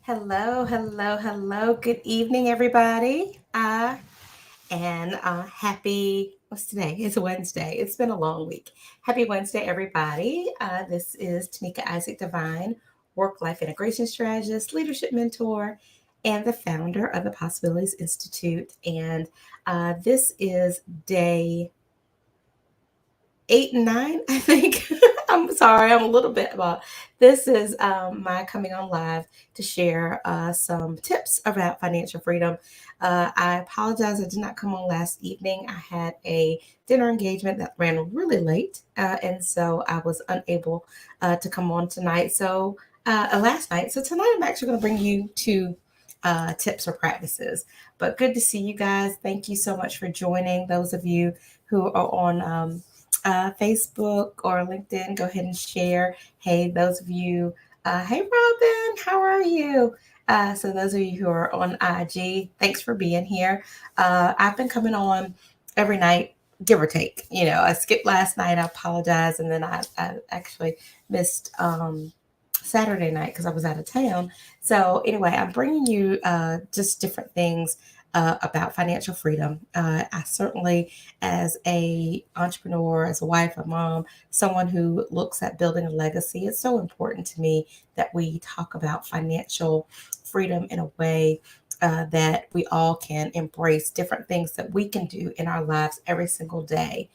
Hello, hello, hello. Good evening, everybody. And what's today? It's Wednesday. It's been a long week. Happy Wednesday, everybody. This is Tameika Isaac Divine, work life integration strategist, leadership mentor, and the founder of the Possibilities Institute. And this is day 8 and 9, I think. I'm sorry, I'm a little bit about. This is my coming on live to share some tips about financial freedom. I apologize, I did not come on last evening. I had a dinner engagement that ran really late, and so I was unable to come on tonight. Last night. So tonight, I'm actually going to bring you two tips or practices. But good to see you guys. Thank you so much for joining. Those of you who are on Facebook or LinkedIn, go ahead and share. Hey, those of you, hey, Robin, how are you? So, those of you who are on IG, thanks for being here. I've been coming on every night, give or take. I skipped last night. I apologize. And then I actually missed Saturday night because I was out of town. So, anyway, I'm bringing you just different things about financial freedom. I certainly, as a entrepreneur, as a wife, a mom, someone who looks at building a legacy, it's so important to me that we talk about financial freedom in a way that we all can embrace different things that we can do in our lives every single day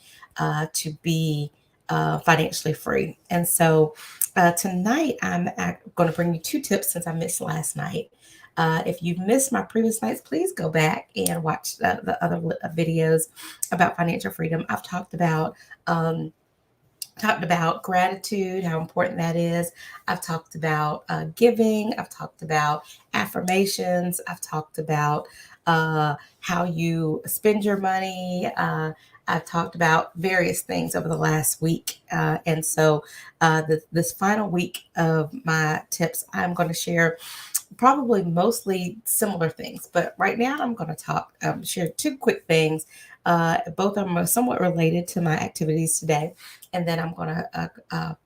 to be financially free. And so tonight, I'm going to bring you two tips since I missed last night. If you've missed my previous nights, please go back and watch the other videos about financial freedom. I've talked about gratitude, how important that is. I've talked about giving. I've talked about affirmations. I've talked about how you spend your money. I've talked about various things over the last week. This final week of my tips, I'm going to share probably mostly similar things. But right now, I'm going to share two quick things. Both of them are somewhat related to my activities today, and then I'm going to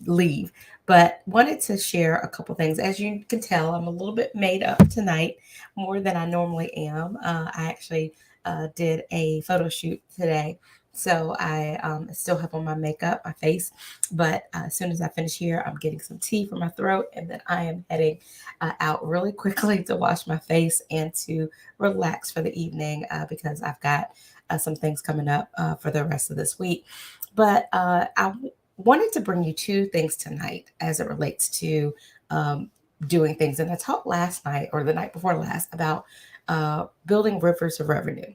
leave. But wanted to share a couple things. As you can tell, I'm a little bit made up tonight, more than I normally am. I actually did a photo shoot today. So I still have on my makeup, my face, but as soon as I finish here, I'm getting some tea for my throat, and then I am heading out really quickly to wash my face and to relax for the evening because I've got some things coming up for the rest of this week. But I wanted to bring you two things tonight as it relates to doing things. And I talked last night or the night before last about building rivers of revenue,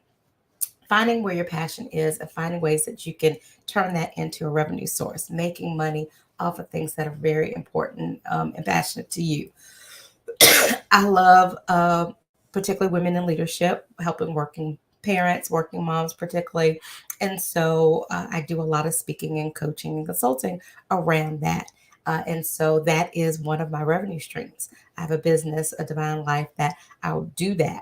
finding where your passion is and finding ways that you can turn that into a revenue source, making money off of things that are very important and passionate to you. I love particularly women in leadership, helping working parents, working moms, particularly. And so I do a lot of speaking and coaching and consulting around that. And so that is one of my revenue streams. I have a business, a Divine Life, that I'll do that.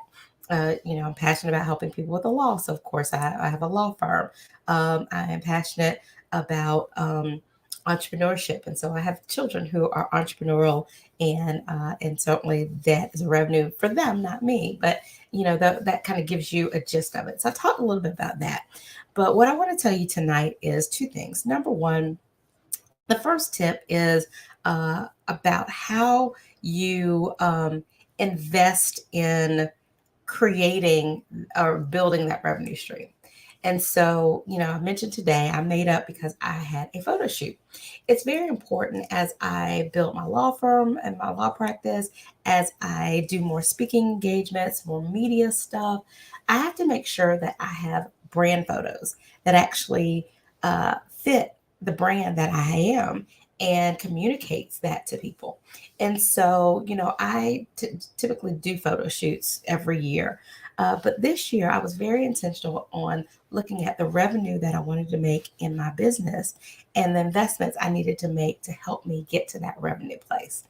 I'm passionate about helping people with the law. So, of course, I have a law firm. I am passionate about entrepreneurship. And so I have children who are entrepreneurial, and certainly that is a revenue for them, not me. But that kind of gives you a gist of it. So I talked a little bit about that. But what I want to tell you tonight is two things. Number one, the first tip is about how you invest in creating or building that revenue stream. And so, I mentioned today I made up because I had a photo shoot. It's very important as I build my law firm and my law practice, as I do more speaking engagements, more media stuff. I have to make sure that I have brand photos that actually fit the brand that I am and communicates that to people. And so, I typically do photo shoots every year. But this year, I was very intentional on looking at the revenue that I wanted to make in my business and the investments I needed to make to help me get to that revenue place.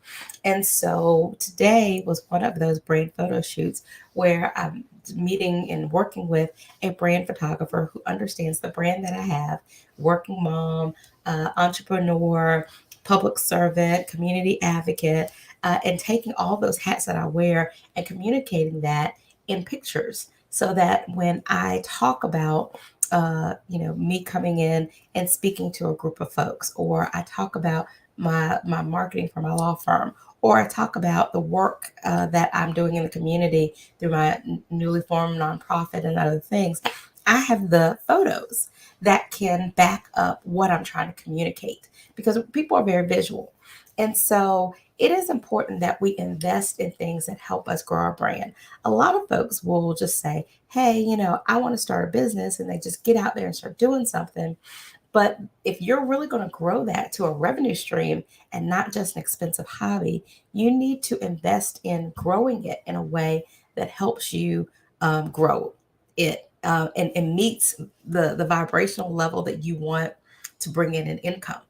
And so today was one of those brand photo shoots where I'm meeting and working with a brand photographer who understands the brand that I have, working mom, entrepreneur, public servant, community advocate, and taking all those hats that I wear and communicating that in pictures so that when I talk about me coming in and speaking to a group of folks, or I talk about my marketing for my law firm, or I talk about the work that I'm doing in the community through my newly formed nonprofit and other things, I have the photos that can back up what I'm trying to communicate because people are very visual. And so it is important that we invest in things that help us grow our brand. A lot of folks will just say, hey, I want to start a business, and they just get out there and start doing something. But if you're really going to grow that to a revenue stream and not just an expensive hobby, you need to invest in growing it in a way that helps you grow it and meets the vibrational level that you want to bring in an income.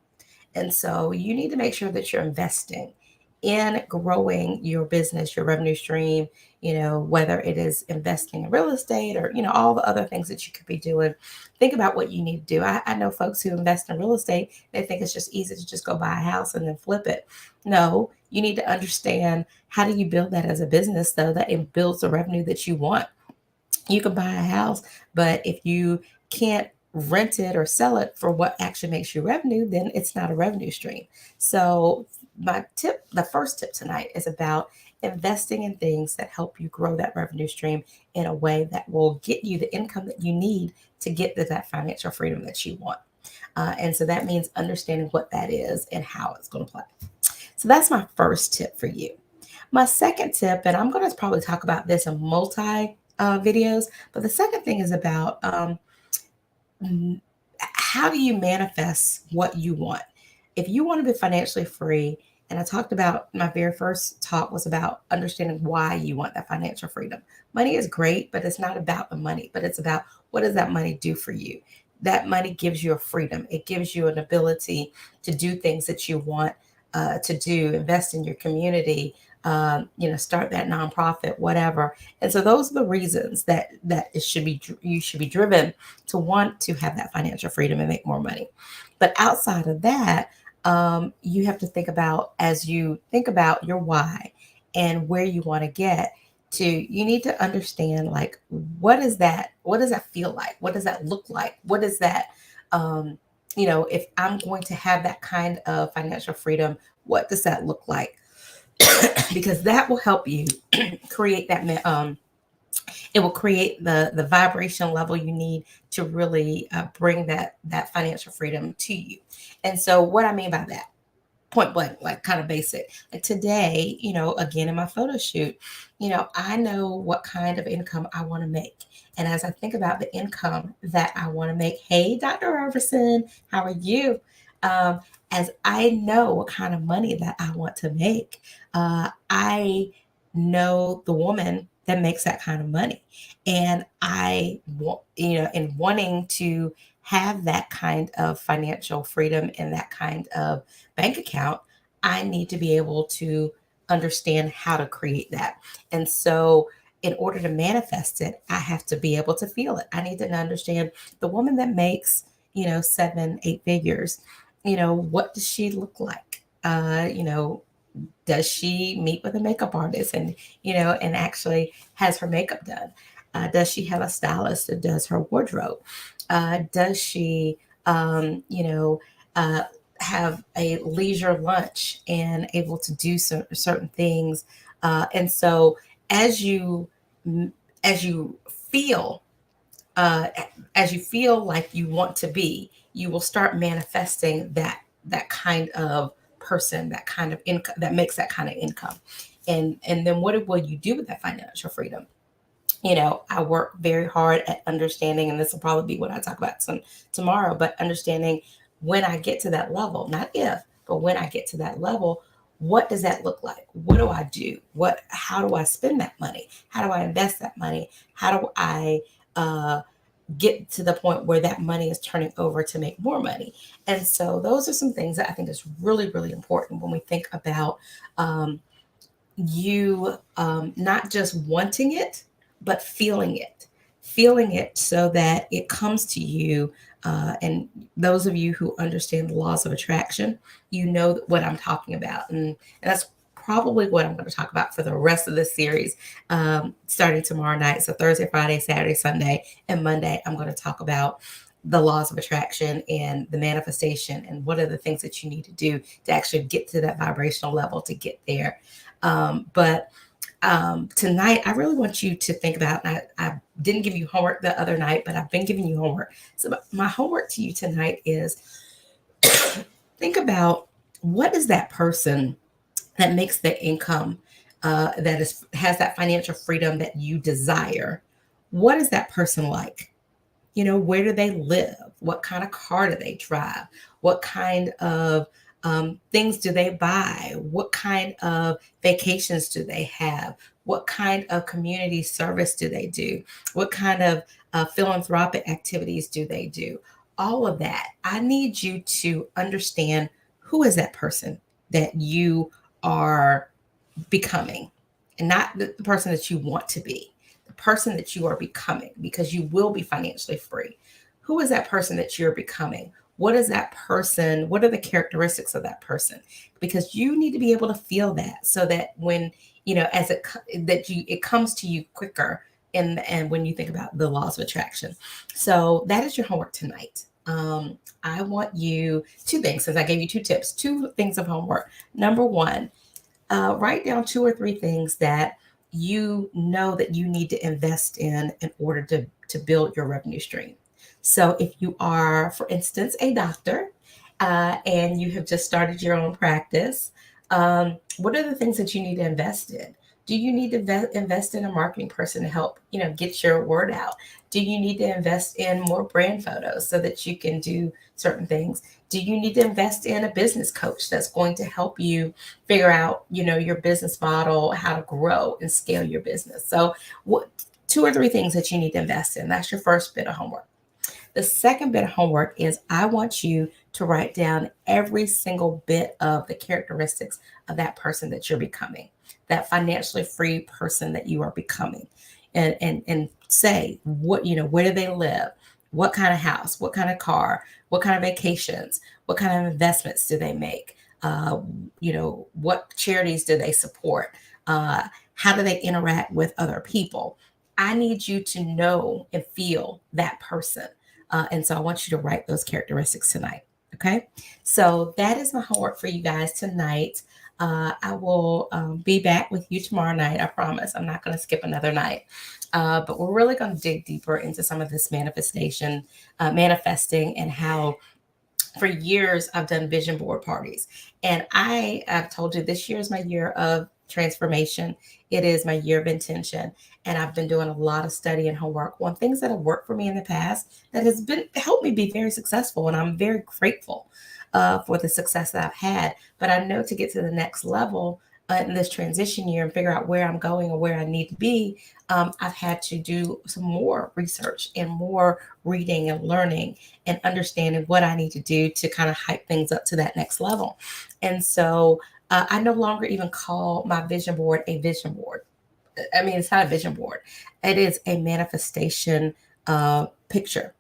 And so you need to make sure that you're investing in growing your business, your revenue stream, whether it is investing in real estate or, all the other things that you could be doing. Think about what you need to do. I know folks who invest in real estate, they think it's just easy to just go buy a house and then flip it. No, you need to understand how do you build that as a business so that it builds the revenue that you want. You can buy a house, but if you can't rent it or sell it for what actually makes you revenue, then it's not a revenue stream. So, the first tip tonight is about investing in things that help you grow that revenue stream in a way that will get you the income that you need to get to that financial freedom that you want. And so that means understanding what that is and how it's going to play. So that's my first tip for you. My second tip, and I'm going to probably talk about this in multi videos, but the second thing is about how do you manifest what you want? If you want to be financially free, and I talked about my very first talk was about understanding why you want that financial freedom. Money is great, but it's not about the money, but it's about what does that money do for you? That money gives you a freedom. It gives you an ability to do things that you want to do, invest in your community, start that nonprofit, whatever. And so those are the reasons that you should be driven to want to have that financial freedom and make more money. But outside of that, you have to think about as you think about your why and where you want to get to, you need to understand like what does that feel like? What does that look like? What is that if I'm going to have that kind of financial freedom, what does that look like? Because that will help you create it will create the vibration level you need to really bring that financial freedom to you. And so what I mean by that, point blank, like kind of basic. Like today, again in my photo shoot, I know what kind of income I want to make. And as I think about the income that I want to make, hey, Dr. Iverson, how are you? Um, as I know what kind of money that I want to make, I know the woman that makes that kind of money. And I want, in wanting to have that kind of financial freedom and that kind of bank account, I need to be able to understand how to create that. And so, in order to manifest it, I have to be able to feel it. I need to understand the woman that makes, 7, 8 figures, what does she look like? Does she meet with a makeup artist and, and actually has her makeup done? Does she have a stylist that does her wardrobe? Does she, uh, have a leisure lunch and able to do certain things? And so as you as you feel uh, as you feel like you want to be, you will start manifesting that kind of person, that kind of income that makes that kind of income. And then what will you do with that financial freedom? I work very hard at understanding, and this will probably be what I talk about tomorrow, but understanding when I get to that level, not if, but when I get to that level, what does that look like? What do I do? How do I spend that money? How do I invest that money? How do I get to the point where that money is turning over to make more money? And so those are some things that I think is really, really important when we think about you not just wanting it, but feeling it. feeling it so that it comes to you. And those of you who understand the laws of attraction, you know what I'm talking about. And that's probably what I'm going to talk about for the rest of this series, starting tomorrow night. So Thursday, Friday, Saturday, Sunday, and Monday, I'm going to talk about the laws of attraction and the manifestation and what are the things that you need to do to actually get to that vibrational level to get there. But tonight, I really want you to think about, I didn't give you homework the other night, but I've been giving you homework. So my homework to you tonight is think about what is that person that makes the income that has that financial freedom that you desire. What is that person like? Where do they live? What kind of car do they drive? What kind of things do they buy? What kind of vacations do they have? What kind of community service do they do? What kind of philanthropic activities do they do? All of that. I need you to understand, who is that person that you are becoming, and not the person that you want to be, the person that you are becoming, because you will be financially free. Who is that person that you're becoming? What is that person? What are the characteristics of that person? Because you need to be able to feel that, so that when as it comes to you quicker. And when you think about the laws of attraction. So that is your homework tonight. I want you two things, since I gave you two tips, two things of homework. Number one, write down two or three things that you know that you need to invest in order to build your revenue stream. So if you are, for instance, a doctor, and you have just started your own practice, what are the things that you need to invest in? Do you need to invest in a marketing person to help get your word out? Do you need to invest in more brand photos so that you can do certain things? Do you need to invest in a business coach that's going to help you figure out your business model, how to grow and scale your business? So what two or three things that you need to invest in? That's your first bit of homework. The second bit of homework is, I want you to write down every single bit of the characteristics of that person that you're becoming, that financially free person that you are becoming. And say, what where do they live? What kind of house? What kind of car? What kind of vacations? What kind of investments do they make? What charities do they support? How do they interact with other people? I need you to know and feel that person. And so I want you to write those characteristics tonight. Okay. So that is my homework for you guys tonight. I will be back with you tomorrow night. I promise. I'm not going to skip another night. But we're really going to dig deeper into some of this manifesting, and how for years I've done vision board parties. And I've told you, this year is my year of transformation. It is my year of intention. And I've been doing a lot of study and homework on things that have worked for me in the past that has been helped me be very successful. And I'm very grateful for the success that I've had. But I know to get to the next level in this transition year and figure out where I'm going or where I need to be, I've had to do some more research and more reading and learning and understanding what I need to do to kind of hype things up to that next level. And so I no longer even call my vision board a vision board. I mean, it's not a vision board. It is a manifestation picture,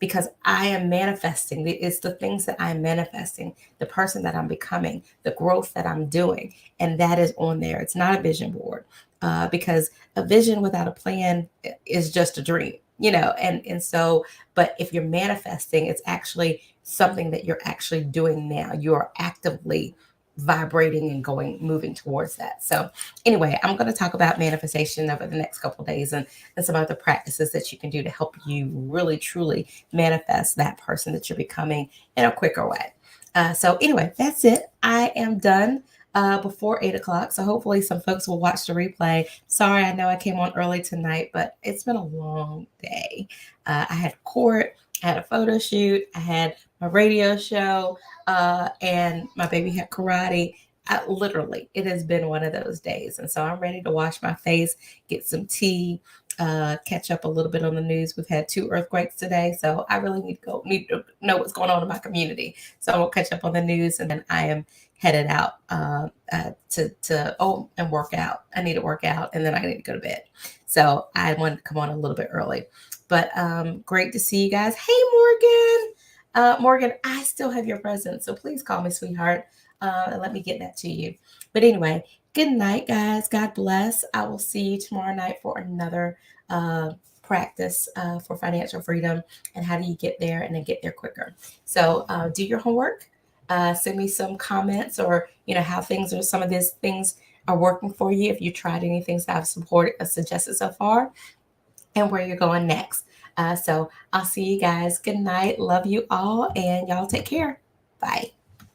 because I am manifesting. It's the things that I'm manifesting, the person that I'm becoming, the growth that I'm doing. And that is on there. It's not a vision board, because a vision without a plan is just a dream, and so, but if you're manifesting, it's actually something that you're actually doing now. You're actively vibrating and moving towards that. So anyway, I'm going to talk about manifestation over the next couple of days, and some other practices that you can do to help you really truly manifest that person that you're becoming in a quicker way. So anyway, that's it. I am done before 8 o'clock. So hopefully some folks will watch the replay. Sorry, I know I came on early tonight, but it's been a long day. I had court, I had a photo shoot, I had my radio show, and my baby had karate. Literally, it has been one of those days. And so I'm ready to wash my face, get some tea, catch up a little bit on the news. We've had 2 earthquakes today, so I really need to know what's going on in my community. So I'm gonna catch up on the news, and then I am headed out and work out. I need to work out, and then I need to go to bed. So I wanted to come on a little bit early. But great to see you guys. Hey, Morgan. Morgan, I still have your present, so please call me, sweetheart, and let me get that to you. But anyway, good night, guys. God bless. I will see you tomorrow night for another practice for financial freedom and how do you get there and then get there quicker. So do your homework. Send me some comments or how things or some of these things are working for you. If you tried any things that I've suggested so far, and where you're going next. So I'll see you guys. Good night. Love you all, and y'all take care. Bye.